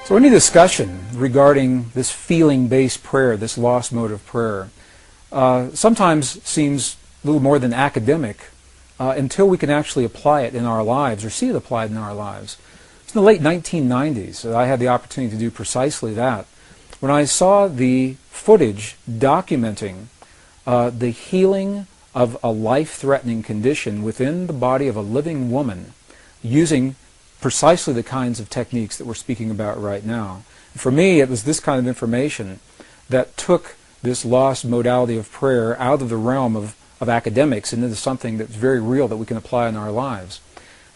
So any discussion regarding this feeling-based prayer, this lost mode of prayer, sometimes seems a little more than academic until we can actually apply it in our lives or see it applied in our lives. It's in the late 1990s that I had the opportunity to do precisely that. When I saw the footage documenting the healing of a life-threatening condition within the body of a living woman using precisely the kinds of techniques that we're speaking about right now. For me, it was this kind of information that took this lost modality of prayer out of the realm of academics and into something that's very real that we can apply in our lives.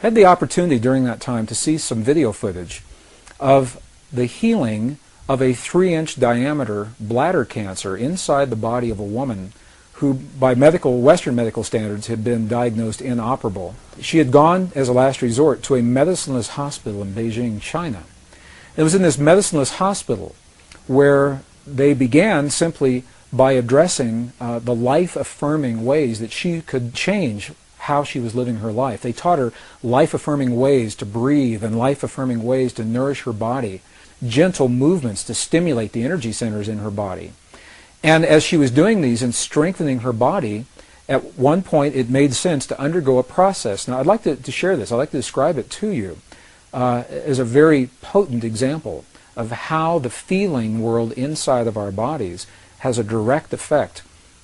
I had the opportunity during that time to see some video footage of the healing of a 3-inch diameter bladder cancer inside the body of a woman who, by Western medical standards, had been diagnosed inoperable. She had gone, as a last resort, to a medicineless hospital in Beijing, China. It was in this medicineless hospital where they began simply by addressing the life-affirming ways that she could change how she was living her life. They taught her life-affirming ways to breathe and life-affirming ways to nourish her body, gentle movements to stimulate the energy centers in her body. And as she was doing these and strengthening her body, at one point it made sense to undergo a process. Now I'd like to share this. I'd like to describe it to you as a very potent example of how the feeling world inside of our bodies has a direct effect,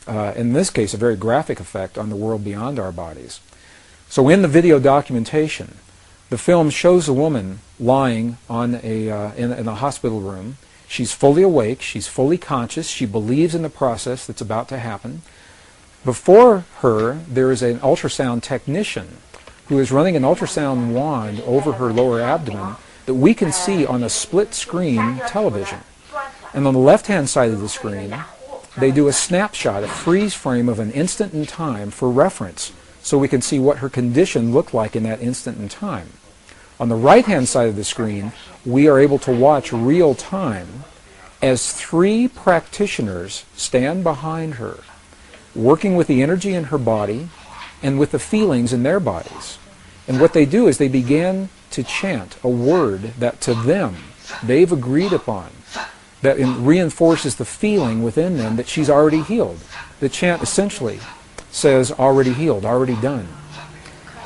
in this case a very graphic effect, on the world beyond our bodies. So in the video documentation, the film shows a woman lying on in a hospital room. She's fully awake, she's fully conscious, she believes in the process that's about to happen. Before her, there is an ultrasound technician who is running an ultrasound wand over her lower abdomen that we can see on a split-screen television. And on the left-hand side of the screen, they do a snapshot, a freeze frame of an instant in time for reference, so we can see what her condition looked like in that instant in time. On the right-hand side of the screen, we are able to watch real time as 3 practitioners stand behind her, working with the energy in her body and with the feelings in their bodies. And what they do is they begin to chant a word that to them they've agreed upon, that reinforces the feeling within them that she's already healed. The chant essentially says, already healed, already done.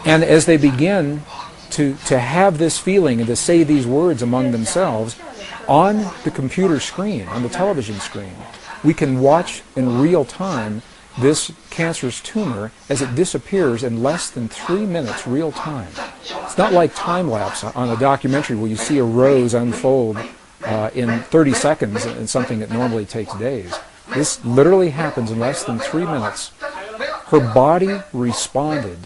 And as they begin to have this feeling and to say these words among themselves, on the computer screen, on the television screen, we can watch in real time this cancerous tumor as it disappears in less than 3 minutes real time. It's not like time-lapse on a documentary where you see a rose unfold in 30 seconds in something that normally takes days. This literally happens in less than 3 minutes. Her body responded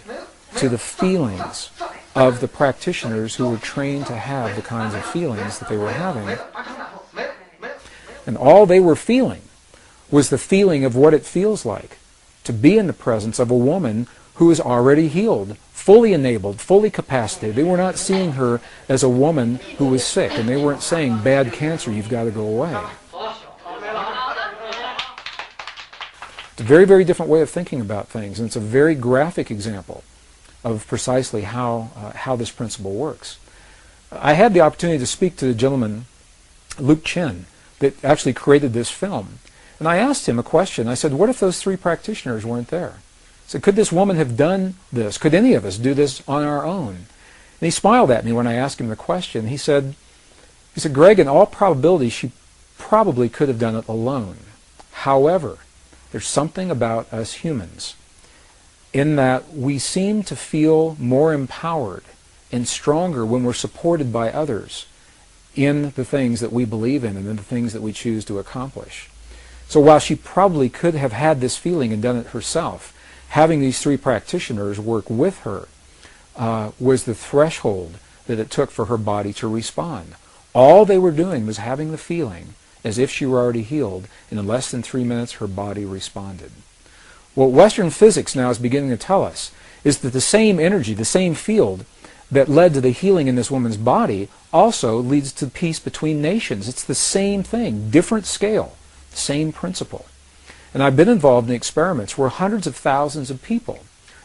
to the feelings of the practitioners who were trained to have the kinds of feelings that they were having. And all they were feeling was the feeling of what it feels like to be in the presence of a woman who is already healed, fully enabled, fully capacitated. They were not seeing her as a woman who was sick, and they weren't saying, bad cancer, you've got to go away. It's a very, very different way of thinking about things, and it's a very graphic example of precisely how this principle works. I had the opportunity to speak to the gentleman, Luke Chen, that actually created this film. And I asked him a question. I said, what if those 3 practitioners weren't there? I said, could this woman have done this? Could any of us do this on our own? And he smiled at me when I asked him the question. He said, Gregg, in all probability, she probably could have done it alone. However, there's something about us humans in that we seem to feel more empowered and stronger when we're supported by others in the things that we believe in and in the things that we choose to accomplish. So while she probably could have had this feeling and done it herself, having these 3 practitioners work with her was the threshold that it took for her body to respond. All they were doing was having the feeling as if she were already healed, and in less than 3 minutes her body responded. What Western physics now is beginning to tell us is that the same energy, the same field that led to the healing in this woman's body also leads to peace between nations. It's the same thing, different scale, same principle. And I've been involved in experiments where hundreds of thousands of people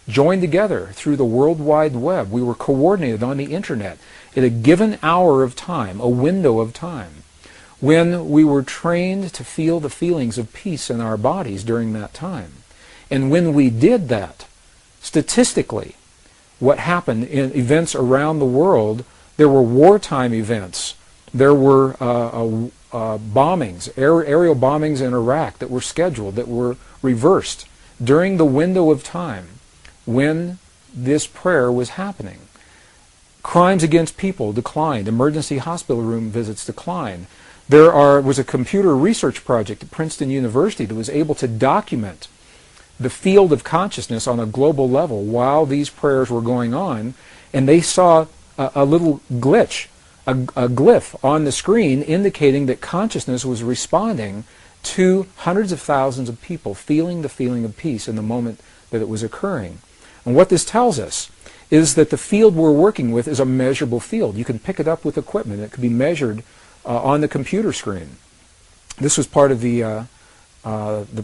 joined together through the World Wide Web. We were coordinated on the internet at a given hour of time, a window of time, when we were trained to feel the feelings of peace in our bodies during that time. And when we did that, statistically, what happened in events around the world, there were wartime events. There were bombings, aerial bombings in Iraq that were scheduled, that were reversed during the window of time when this prayer was happening. Crimes against people declined. Emergency hospital room visits declined. There was a computer research project at Princeton University that was able to document the field of consciousness on a global level while these prayers were going on, and they saw a little glitch, a glyph on the screen indicating that consciousness was responding to hundreds of thousands of people feeling the feeling of peace in the moment that it was occurring. And what this tells us is that the field we're working with is a measurable field. You can pick it up with equipment. It can be measured on the computer screen. This was part of the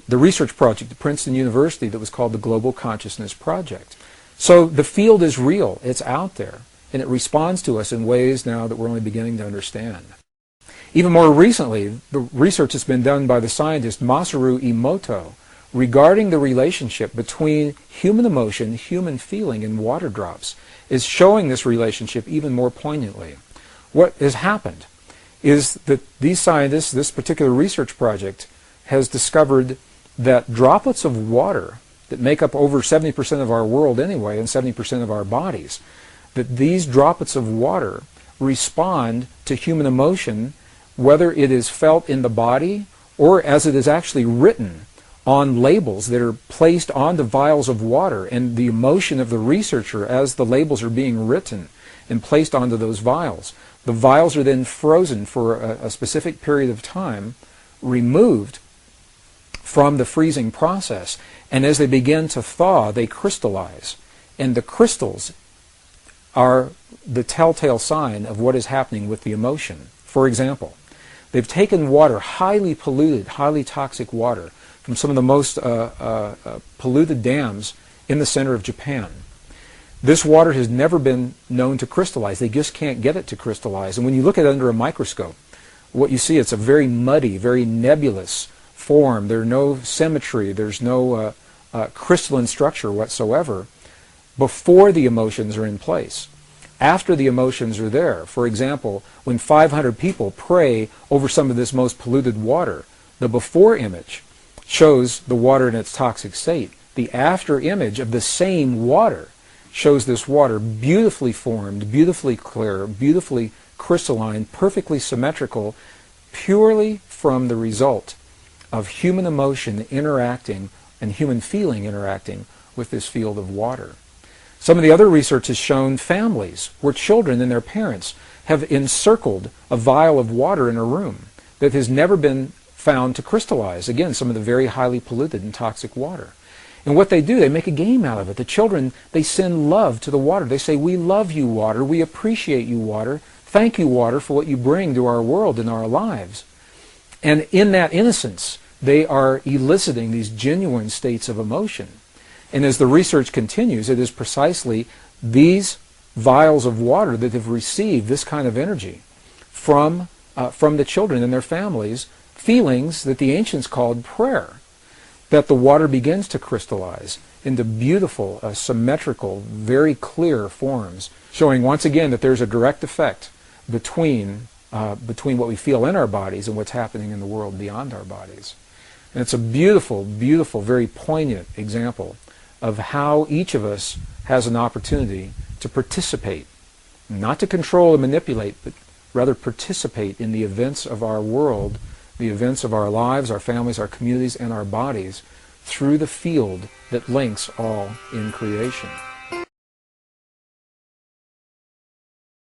research project at Princeton University that was called the Global Consciousness Project. So the field is real. It's out there. And it responds to us in ways now that we're only beginning to understand. Even more recently, the research that's been done by the scientist Masaru Emoto regarding the relationship between human emotion, human feeling, and water drops is showing this relationship even more poignantly. What has happened is that these scientists, this particular research project, has discovered that droplets of water that make up over 70% of our world anyway, and 70% of our bodies, that these droplets of water respond to human emotion, whether it is felt in the body or as it is actually written on labels that are placed onto vials of water, and the emotion of the researcher as the labels are being written and placed onto those vials. The vials are then frozen for a specific period of time, removed from the freezing process, and as they begin to thaw, they crystallize. And the crystals are the telltale sign of what is happening with the emotion. For example, they've taken water, highly polluted, highly toxic water, from some of the most polluted dams in the center of Japan. This water has never been known to crystallize. They just can't get it to crystallize. And when you look at it under a microscope, what you see, it's a very muddy, very nebulous form. There's no symmetry. There's no crystalline structure whatsoever before the emotions are in place. After the emotions are there, for example, when 500 people pray over some of this most polluted water, the before image shows the water in its toxic state. The after image of the same water shows this water beautifully formed, beautifully clear, beautifully crystalline, perfectly symmetrical, purely from the result of human emotion interacting and human feeling interacting with this field of water. Some of the other research has shown families where children and their parents have encircled a vial of water in a room that has never been found to crystallize. Again, some of the very highly polluted and toxic water. And what they do, they make a game out of it. The children, they send love to the water. They say, "We love you, water. We appreciate you, water. Thank you, water, for what you bring to our world and our lives." And in that innocence, they are eliciting these genuine states of emotion. And as the research continues, it is precisely these vials of water that have received this kind of energy from the children and their families, feelings that the ancients called prayer, that the water begins to crystallize into beautiful, symmetrical, very clear forms, showing once again that there's a direct effect between what we feel in our bodies and what's happening in the world beyond our bodies. And it's a beautiful, beautiful, very poignant example of how each of us has an opportunity to participate, not to control and manipulate, but rather participate in the events of our world, the events of our lives, our families, our communities, and our bodies through the field that links all in creation.